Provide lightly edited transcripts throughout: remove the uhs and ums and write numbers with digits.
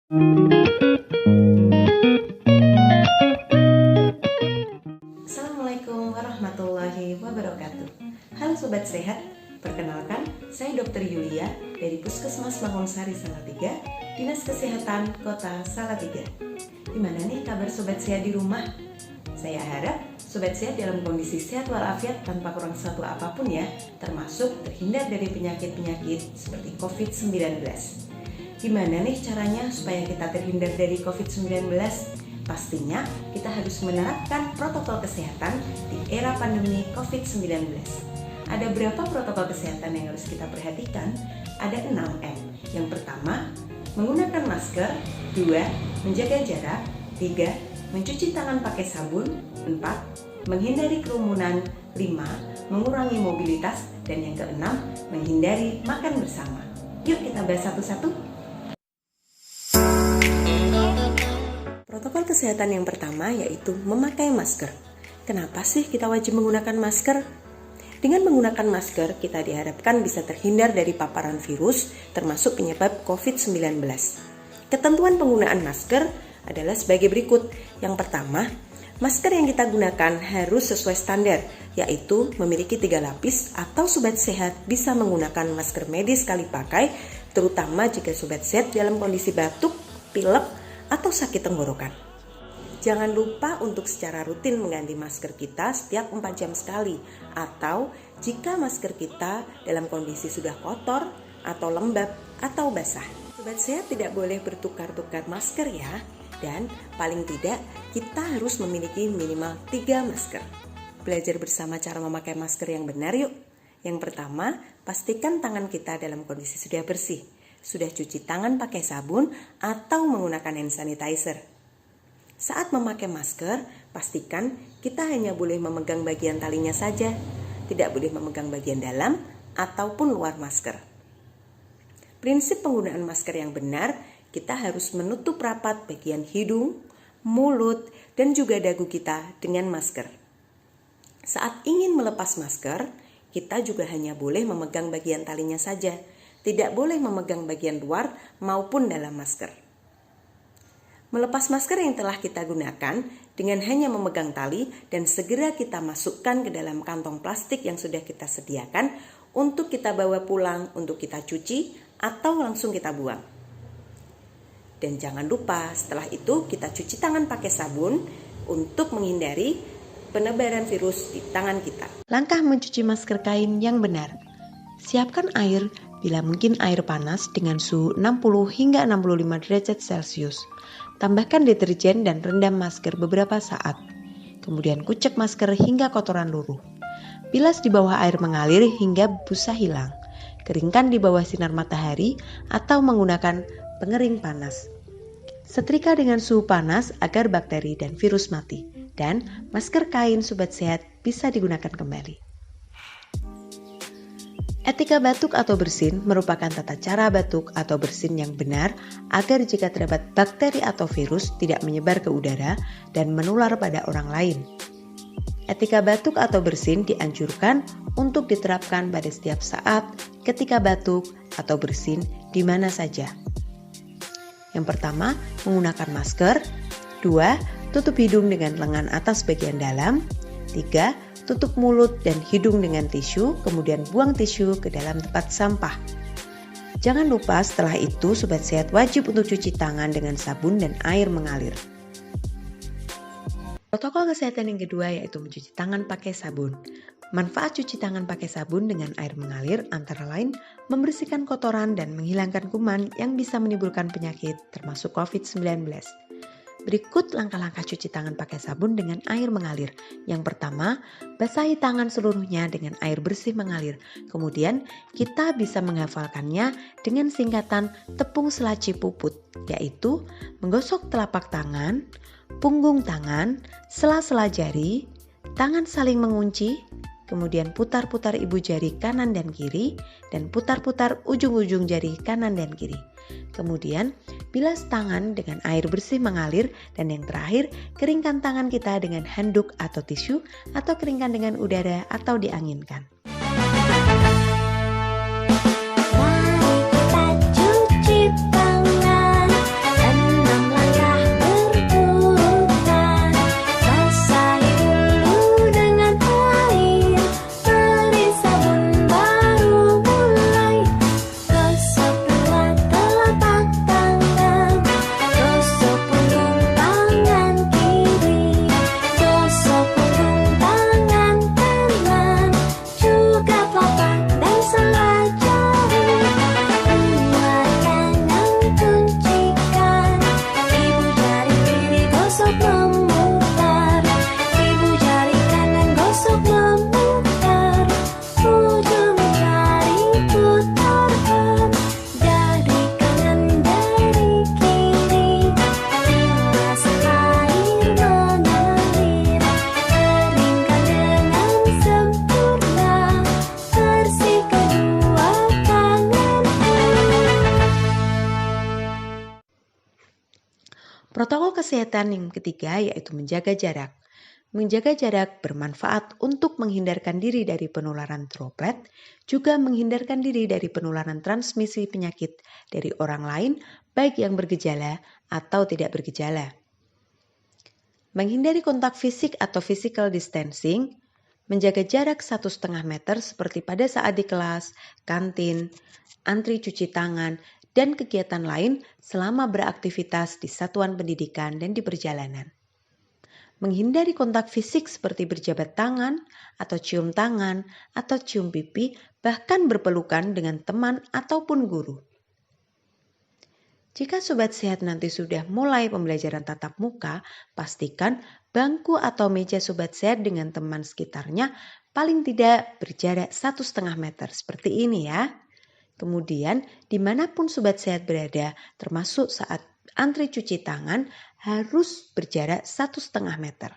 Assalamualaikum warahmatullahi wabarakatuh. Halo Sobat Sehat, perkenalkan saya Dr. Yulia dari Puskesmas Mangunsari Salatiga, Dinas Kesehatan Kota Salatiga. Gimana nih kabar Sobat Sehat di rumah? Saya harap Sobat Sehat dalam kondisi sehat walafiat tanpa kurang satu apapun ya, termasuk terhindar dari penyakit-penyakit seperti COVID-19. Gimana nih caranya supaya kita terhindar dari COVID-19? Pastinya kita harus menerapkan protokol kesehatan di era pandemi COVID-19. Ada berapa protokol kesehatan yang harus kita perhatikan? Ada 6M. Yang pertama, menggunakan masker. 2. Menjaga jarak. 3. Mencuci tangan pakai sabun. 4. Menghindari kerumunan. 5. Mengurangi mobilitas. Dan yang keenam, menghindari makan bersama. Yuk kita bahas satu-satu. Protokol kesehatan yang pertama yaitu memakai masker. Kenapa sih kita wajib menggunakan masker? Dengan menggunakan masker, kita diharapkan bisa terhindar dari paparan virus termasuk penyebab COVID-19. Ketentuan penggunaan masker adalah sebagai berikut. Yang pertama, masker yang kita gunakan harus sesuai standar, yaitu memiliki 3 lapis atau Sobat Sehat bisa menggunakan masker medis sekali pakai, terutama jika Sobat Sehat dalam kondisi batuk, pilek, atau sakit tenggorokan. Jangan lupa untuk secara rutin mengganti masker kita setiap 4 jam sekali, atau jika masker kita dalam kondisi sudah kotor atau lembab atau basah. Sobat Sehat tidak boleh bertukar-tukar masker ya, dan paling tidak kita harus memiliki minimal 3 masker. Belajar bersama cara memakai masker yang benar yuk. Yang pertama, pastikan tangan kita dalam kondisi sudah bersih. Sudah cuci tangan pakai sabun atau menggunakan hand sanitizer. Saat memakai masker, pastikan kita hanya boleh memegang bagian talinya saja, tidak boleh memegang bagian dalam ataupun luar masker. Prinsip penggunaan masker yang benar, kita harus menutup rapat bagian hidung, mulut, dan juga dagu kita dengan masker. Saat ingin melepas masker, kita juga hanya boleh memegang bagian talinya saja, tidak boleh memegang bagian luar maupun dalam masker. Melepas masker yang telah kita gunakan dengan hanya memegang tali dan segera kita masukkan ke dalam kantong plastik yang sudah kita sediakan untuk kita bawa pulang, untuk kita cuci atau langsung kita buang. Dan jangan lupa setelah itu kita cuci tangan pakai sabun untuk menghindari penebaran virus di tangan kita. Langkah mencuci masker kain yang benar. Siapkan air, bila mungkin air panas dengan suhu 60 hingga 65 derajat Celcius. Tambahkan deterjen dan rendam masker beberapa saat. Kemudian kucek masker hingga kotoran luruh. Bilas di bawah air mengalir hingga busa hilang. Keringkan di bawah sinar matahari atau menggunakan pengering panas. Setrika dengan suhu panas agar bakteri dan virus mati. Dan masker kain Sobat Sehat bisa digunakan kembali. Etika batuk atau bersin merupakan tata cara batuk atau bersin yang benar agar jika terdapat bakteri atau virus tidak menyebar ke udara dan menular pada orang lain. Etika batuk atau bersin dianjurkan untuk diterapkan pada setiap saat ketika batuk atau bersin di mana saja. Yang pertama, menggunakan masker. 2. Tutup hidung dengan lengan atas bagian dalam. 3. Tutup mulut dan hidung dengan tisu, kemudian buang tisu ke dalam tempat sampah. Jangan lupa setelah itu Sobat Sehat wajib untuk cuci tangan dengan sabun dan air mengalir. Protokol kesehatan yang kedua yaitu mencuci tangan pakai sabun. Manfaat cuci tangan pakai sabun dengan air mengalir antara lain membersihkan kotoran dan menghilangkan kuman yang bisa menimbulkan penyakit termasuk COVID-19. Berikut langkah-langkah cuci tangan pakai sabun dengan air mengalir. Yang pertama, basahi tangan seluruhnya dengan air bersih mengalir. Kemudian, kita bisa menghafalkannya dengan singkatan tepung selaci puput, yaitu menggosok telapak tangan, punggung tangan, sela-sela jari, tangan saling mengunci, kemudian putar-putar ibu jari kanan dan kiri, dan putar-putar ujung-ujung jari kanan dan kiri. Kemudian, bilas tangan dengan air bersih mengalir, dan yang terakhir, keringkan tangan kita dengan handuk atau tisu, atau keringkan dengan udara atau dianginkan. Mari kita cuci tangan dan Protokol kesehatan yang ketiga yaitu menjaga jarak. Menjaga jarak bermanfaat untuk menghindarkan diri dari penularan droplet, juga menghindarkan diri dari penularan transmisi penyakit dari orang lain, baik yang bergejala atau tidak bergejala. Menghindari kontak fisik atau physical distancing, menjaga jarak 1,5 meter seperti pada saat di kelas, kantin, antri cuci tangan, dan kegiatan lain selama beraktivitas di satuan pendidikan dan di perjalanan. Menghindari kontak fisik seperti berjabat tangan, atau cium tangan, atau cium pipi, bahkan berpelukan dengan teman ataupun guru. Jika Sobat Sehat nanti sudah mulai pembelajaran tatap muka, pastikan bangku atau meja Sobat Sehat dengan teman sekitarnya paling tidak berjarak 1,5 meter seperti ini ya. Kemudian dimanapun Sobat Sehat berada, termasuk saat antri cuci tangan, harus berjarak 1,5 meter.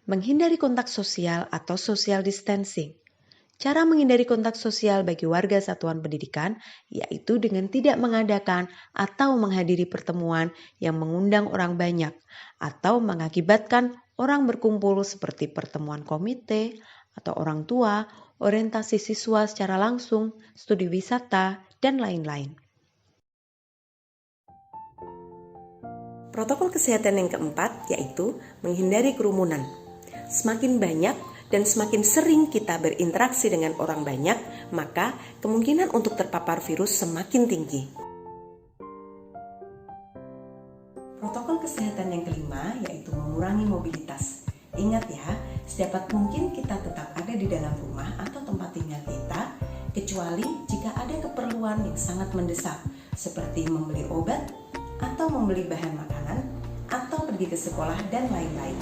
Menghindari kontak sosial atau social distancing. Cara menghindari kontak sosial bagi warga satuan pendidikan yaitu dengan tidak mengadakan atau menghadiri pertemuan yang mengundang orang banyak atau mengakibatkan orang berkumpul seperti pertemuan komite atau orang tua, orientasi siswa secara langsung, studi wisata, dan lain-lain. Protokol kesehatan yang keempat yaitu menghindari kerumunan. Semakin banyak dan semakin sering kita berinteraksi dengan orang banyak, maka kemungkinan untuk terpapar virus semakin tinggi. Protokol kesehatan yang kelima yaitu mengurangi mobilitas. Ingat ya, sedapat mungkin kita tetap ada di dalam rumah atau tempat tinggal kita, kecuali jika ada keperluan yang sangat mendesak, seperti membeli obat, atau membeli bahan makanan, atau pergi ke sekolah, dan lain-lain.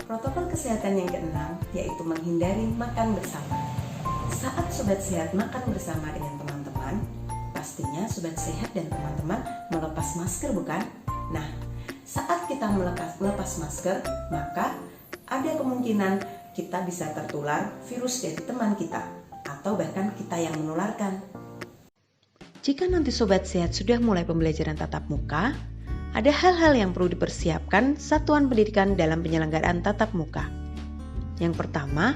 Protokol kesehatan yang keenam yaitu menghindari makan bersama. Saat Sobat Sehat makan bersama dengan teman-teman, pastinya Sobat Sehat dan teman-teman melepas masker bukan? Nah, saat kita melepas masker, maka ada kemungkinan kita bisa tertular virus dari teman kita, atau bahkan kita yang menularkan. Jika nanti Sobat Sehat sudah mulai pembelajaran tatap muka, ada hal-hal yang perlu dipersiapkan satuan pendidikan dalam penyelenggaraan tatap muka. Yang pertama,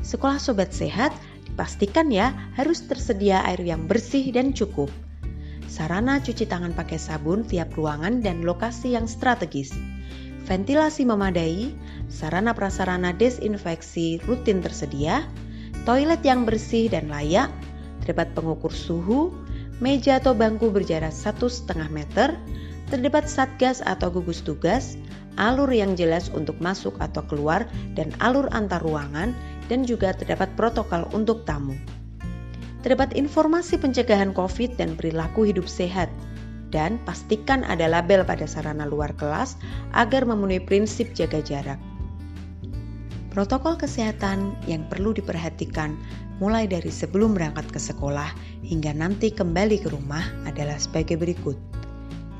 sekolah Sobat Sehat dipastikan ya harus tersedia air yang bersih dan cukup. Sarana cuci tangan pakai sabun tiap ruangan dan lokasi yang strategis. Ventilasi memadai, sarana prasarana desinfeksi rutin tersedia, toilet yang bersih dan layak, terdapat pengukur suhu, meja atau bangku berjarak 1,5 meter, terdapat satgas atau gugus tugas, alur yang jelas untuk masuk atau keluar dan alur antar ruangan, dan juga terdapat protokol untuk tamu. Terdapat informasi pencegahan COVID dan perilaku hidup sehat, dan pastikan ada label pada sarana luar kelas agar memenuhi prinsip jaga jarak. Protokol kesehatan yang perlu diperhatikan mulai dari sebelum berangkat ke sekolah hingga nanti kembali ke rumah adalah sebagai berikut.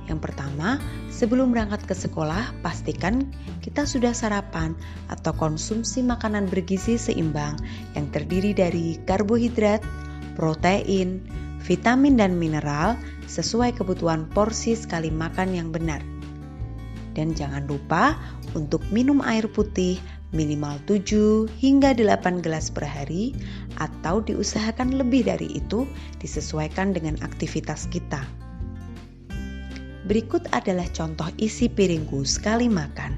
Yang pertama, sebelum berangkat ke sekolah, pastikan kita sudah sarapan atau konsumsi makanan bergizi seimbang yang terdiri dari karbohidrat, protein, vitamin dan mineral sesuai kebutuhan porsi sekali makan yang benar. Dan jangan lupa untuk minum air putih minimal 7 hingga 8 gelas per hari atau diusahakan lebih dari itu disesuaikan dengan aktivitas kita. Berikut adalah contoh isi piringku sekali makan.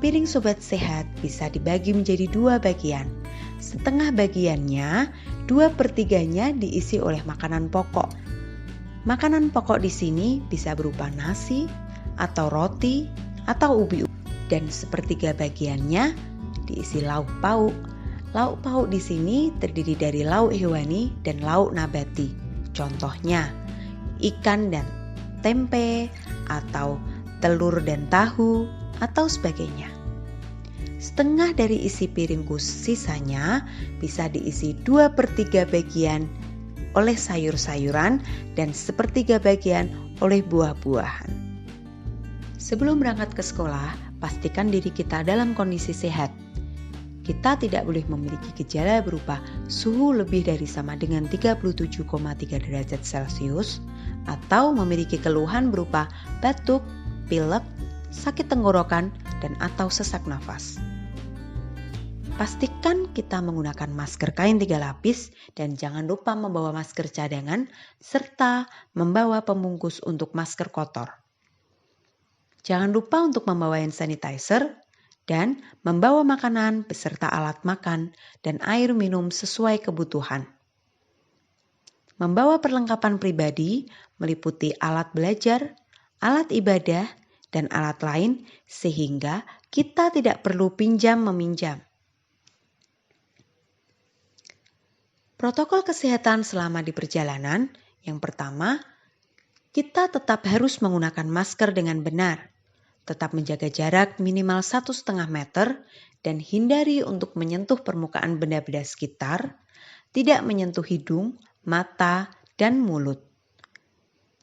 Piring Sobat Sehat bisa dibagi menjadi 2 bagian. Setengah bagiannya, 2/3-nya diisi oleh makanan pokok. Makanan pokok di sini bisa berupa nasi, atau roti, atau ubi. Dan 1/3 bagiannya diisi lauk pauk. Lauk pauk di sini terdiri dari lauk hewani dan lauk nabati. Contohnya, ikan dan tempe, atau telur dan tahu, atau sebagainya. Setengah dari isi piringku sisanya bisa diisi 2/3 bagian oleh sayur-sayuran dan 1/3 bagian oleh buah-buahan. Sebelum berangkat ke sekolah, pastikan diri kita dalam kondisi sehat. kita tidak boleh memiliki gejala berupa suhu lebih dari sama dengan 37,3 derajat Celcius atau memiliki keluhan berupa batuk, pilek, sakit tenggorokan, dan atau sesak nafas. Pastikan kita menggunakan masker kain 3 lapis dan jangan lupa membawa masker cadangan serta membawa pembungkus untuk masker kotor. Jangan lupa untuk membawa hand sanitizer dan membawa makanan beserta alat makan dan air minum sesuai kebutuhan. Membawa perlengkapan pribadi meliputi alat belajar, alat ibadah, dan alat lain sehingga kita tidak perlu pinjam-meminjam. Protokol kesehatan selama di perjalanan, yang pertama, kita tetap harus menggunakan masker dengan benar, tetap menjaga jarak minimal 1,5 meter, dan hindari untuk menyentuh permukaan benda-benda sekitar, tidak menyentuh hidung, mata, dan mulut.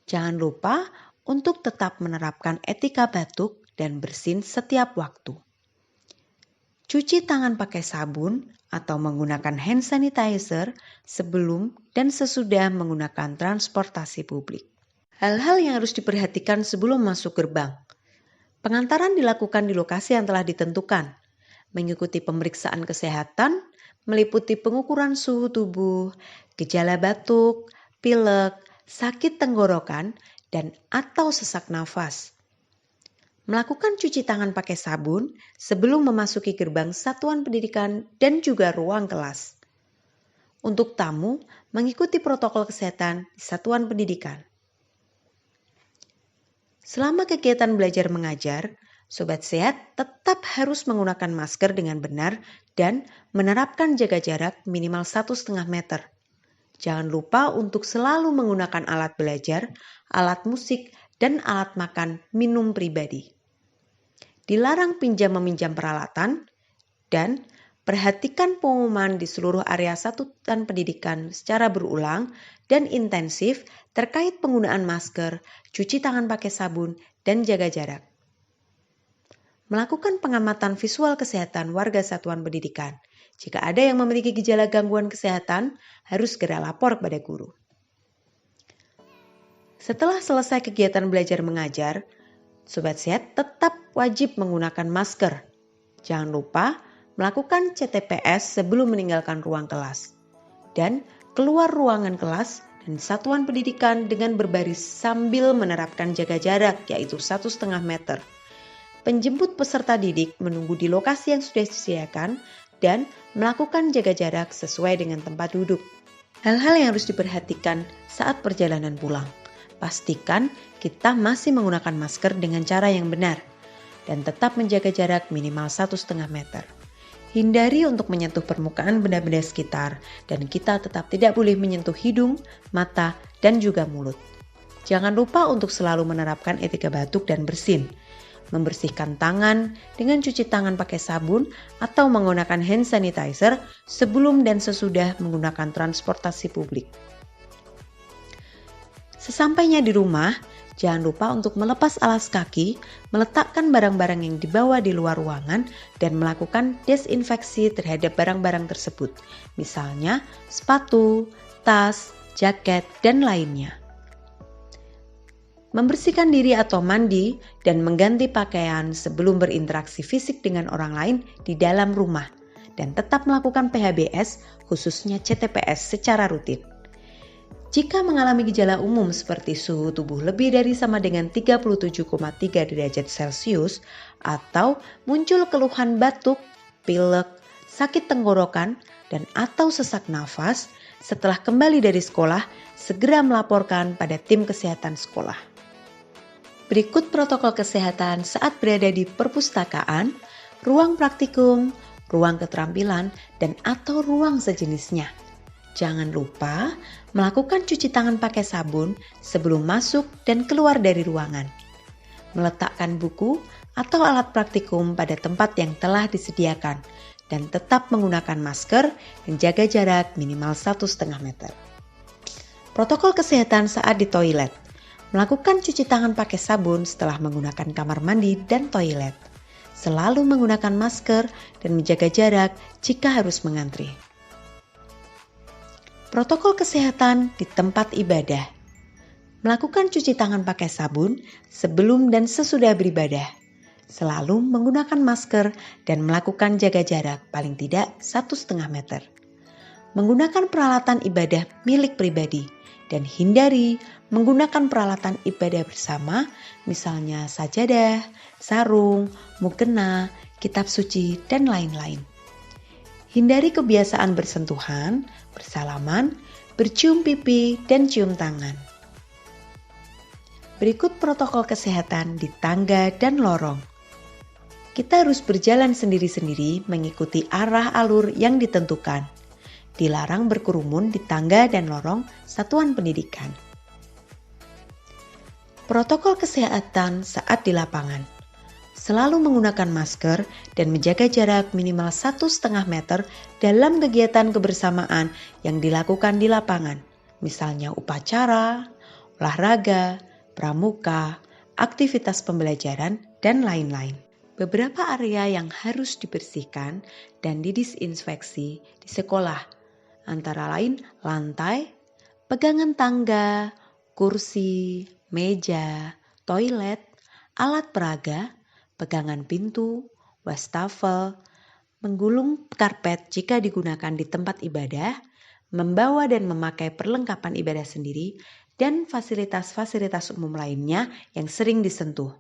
Jangan lupa untuk tetap menerapkan etika batuk dan bersin setiap waktu. Cuci tangan pakai sabun atau menggunakan hand sanitizer sebelum dan sesudah menggunakan transportasi publik. Hal-hal yang harus diperhatikan sebelum masuk gerbang. Pengantaran dilakukan di lokasi yang telah ditentukan, mengikuti pemeriksaan kesehatan, meliputi pengukuran suhu tubuh, gejala batuk, pilek, sakit tenggorokan, dan atau sesak nafas. Melakukan cuci tangan pakai sabun sebelum memasuki gerbang satuan pendidikan dan juga ruang kelas. Untuk tamu, mengikuti protokol kesehatan di satuan pendidikan. Selama kegiatan belajar mengajar, Sobat Sehat tetap harus menggunakan masker dengan benar dan menerapkan jaga jarak minimal 1,5 meter. Jangan lupa untuk selalu menggunakan alat belajar, alat musik, dan alat makan minum pribadi. Dilarang pinjam-meminjam peralatan dan perhatikan pengumuman di seluruh area satuan pendidikan secara berulang dan intensif terkait penggunaan masker, cuci tangan pakai sabun, dan jaga jarak. Melakukan pengamatan visual kesehatan warga satuan pendidikan. Jika ada yang memiliki gejala gangguan kesehatan, harus segera lapor kepada guru. Setelah selesai kegiatan belajar mengajar, Sobat Sehat tetap wajib menggunakan masker. Jangan lupa melakukan CTPS sebelum meninggalkan ruang kelas. Dan keluar ruangan kelas dan satuan pendidikan dengan berbaris sambil menerapkan jaga jarak yaitu 1,5 meter. Penjemput peserta didik menunggu di lokasi yang sudah disediakan dan melakukan jaga jarak sesuai dengan tempat duduk. Hal-hal yang harus diperhatikan saat perjalanan pulang. Pastikan kita masih menggunakan masker dengan cara yang benar dan tetap menjaga jarak minimal 1,5 meter. Hindari untuk menyentuh permukaan benda-benda sekitar dan kita tetap tidak boleh menyentuh hidung, mata, dan juga mulut. Jangan lupa untuk selalu menerapkan etika batuk dan bersin. Membersihkan tangan dengan cuci tangan pakai sabun atau menggunakan hand sanitizer sebelum dan sesudah menggunakan transportasi publik. Sesampainya di rumah, jangan lupa untuk melepas alas kaki, meletakkan barang-barang yang dibawa di luar ruangan, dan melakukan desinfeksi terhadap barang-barang tersebut, misalnya sepatu, tas, jaket, dan lainnya. Membersihkan diri atau mandi dan mengganti pakaian sebelum berinteraksi fisik dengan orang lain di dalam rumah, dan tetap melakukan PHBS khususnya CTPS secara rutin. Jika mengalami gejala umum seperti suhu tubuh lebih dari sama dengan 37,3 derajat Celcius atau muncul keluhan batuk, pilek, sakit tenggorokan, dan atau sesak nafas, setelah kembali dari sekolah, segera melaporkan pada tim kesehatan sekolah. Berikut protokol kesehatan saat berada di perpustakaan, ruang praktikum, ruang keterampilan, dan atau ruang sejenisnya. Jangan lupa melakukan cuci tangan pakai sabun sebelum masuk dan keluar dari ruangan. Meletakkan buku atau alat praktikum pada tempat yang telah disediakan dan tetap menggunakan masker dan jaga jarak minimal 1,5 meter. Protokol kesehatan saat di toilet. Melakukan cuci tangan pakai sabun setelah menggunakan kamar mandi dan toilet. selalu menggunakan masker dan menjaga jarak jika harus mengantri. Protokol kesehatan di tempat ibadah. Melakukan cuci tangan pakai sabun sebelum dan sesudah beribadah. Selalu menggunakan masker dan melakukan jaga jarak paling tidak 1,5 meter. Menggunakan peralatan ibadah milik pribadi dan hindari menggunakan peralatan ibadah bersama, misalnya sajadah, sarung, mukena, kitab suci, dan lain-lain. Hindari kebiasaan bersentuhan, bersalaman, bercium pipi, dan cium tangan. Berikut protokol kesehatan di tangga dan lorong. Kita harus berjalan sendiri-sendiri mengikuti arah alur yang ditentukan. Dilarang berkerumun di tangga dan lorong satuan pendidikan. Protokol kesehatan saat di lapangan. Selalu menggunakan masker dan menjaga jarak minimal 1,5 meter dalam kegiatan kebersamaan yang dilakukan di lapangan, misalnya upacara, olahraga, pramuka, aktivitas pembelajaran, dan lain-lain. Beberapa area yang harus dibersihkan dan didisinfeksi di sekolah, antara lain lantai, pegangan tangga, kursi, meja, toilet, alat peraga, pegangan pintu, wastafel, menggulung karpet jika digunakan di tempat ibadah, membawa dan memakai perlengkapan ibadah sendiri, dan fasilitas-fasilitas umum lainnya yang sering disentuh.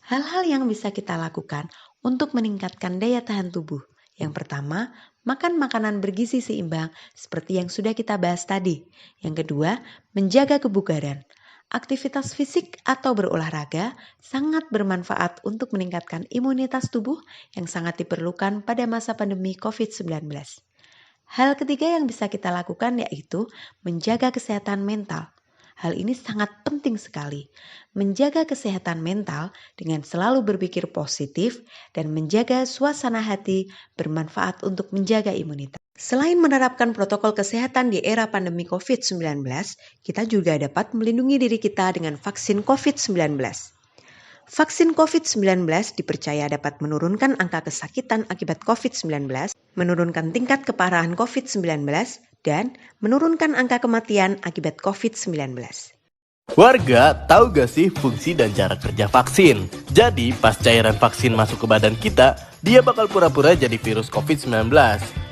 Hal-hal yang bisa kita lakukan untuk meningkatkan daya tahan tubuh. Yang pertama, makan makanan bergizi seimbang seperti yang sudah kita bahas tadi. Yang kedua, menjaga kebugaran. Aktivitas fisik atau berolahraga sangat bermanfaat untuk meningkatkan imunitas tubuh yang sangat diperlukan pada masa pandemi COVID-19. Hal ketiga yang bisa kita lakukan yaitu menjaga kesehatan mental. Hal ini sangat penting sekali. Menjaga kesehatan mental dengan selalu berpikir positif dan menjaga suasana hati bermanfaat untuk menjaga imunitas. Selain menerapkan protokol kesehatan di era pandemi COVID-19, kita juga dapat melindungi diri kita dengan vaksin COVID-19. Vaksin COVID-19 dipercaya dapat menurunkan angka kesakitan akibat COVID-19, menurunkan tingkat keparahan COVID-19, dan menurunkan angka kematian akibat COVID-19. Warga, tahu gak sih fungsi dan cara kerja vaksin? Jadi, pas cairan vaksin masuk ke badan kita, dia bakal pura-pura jadi virus COVID-19.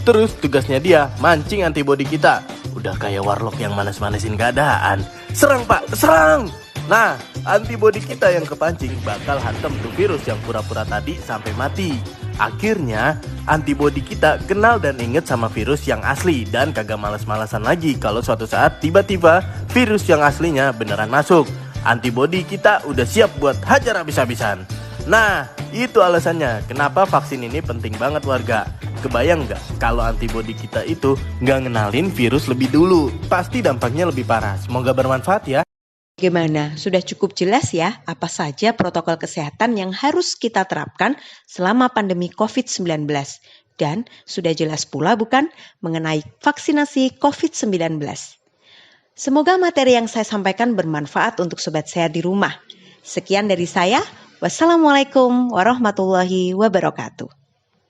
Terus tugasnya dia mancing antibodi kita. Udah kayak warlock yang manas-manasin keadaan. Serang pak, serang! Nah, antibodi kita yang kepancing bakal hantam tuh virus yang pura-pura tadi sampai mati. Akhirnya, antibodi kita kenal dan inget sama virus yang asli dan kagak males-malesan lagi kalau suatu saat tiba-tiba virus yang aslinya beneran masuk. Antibodi kita udah siap buat hajar habis-habisan. Nah, itu alasannya kenapa vaksin ini penting banget warga. Kebayang nggak kalau antibodi kita itu nggak ngenalin virus lebih dulu? Pasti dampaknya lebih parah. Semoga bermanfaat ya. Bagaimana? Sudah cukup jelas ya apa saja protokol kesehatan yang harus kita terapkan selama pandemi COVID-19. Dan sudah jelas pula bukan mengenai vaksinasi COVID-19. Semoga materi yang saya sampaikan bermanfaat untuk sobat sehat di rumah. Sekian dari saya. Wassalamualaikum warahmatullahi wabarakatuh.